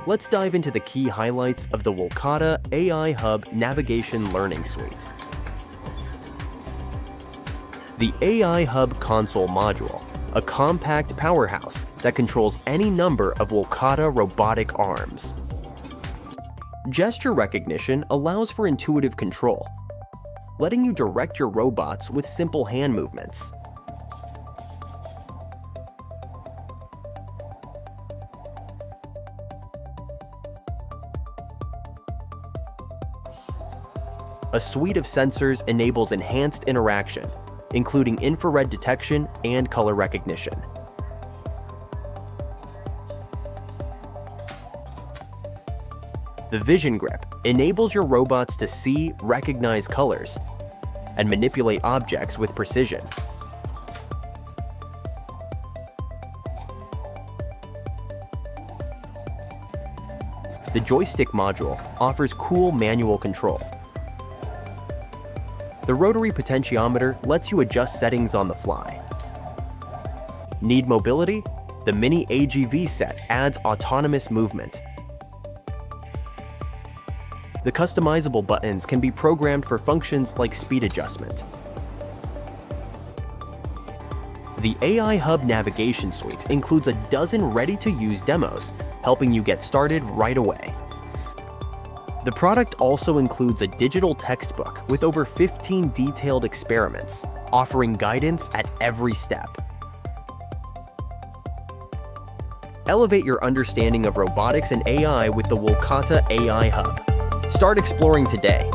let's dive into the key highlights of the WLKATA AI Hub Navigation Learning Suite. The AI Hub Console Module, a compact powerhouse that controls any number of WLKATA robotic arms. Gesture recognition allows for intuitive control, letting you direct your robots with simple hand movements. A suite of sensors enables enhanced interaction, including infrared detection and color recognition. The Vision Grip enables your robots to see, recognize colors, and manipulate objects with precision. The Joystick module offers cool manual control. The rotary potentiometer lets you adjust settings on the fly. Need mobility? The Mini AGV set adds autonomous movement. The customizable buttons can be programmed for functions like speed adjustment. The AI Hub Navigation Suite includes a dozen ready-to-use demos, helping you get started right away. The product also includes a digital textbook with over 15 detailed experiments, offering guidance at every step. Elevate your understanding of robotics and AI with the WLKATA AI Hub. Start exploring today.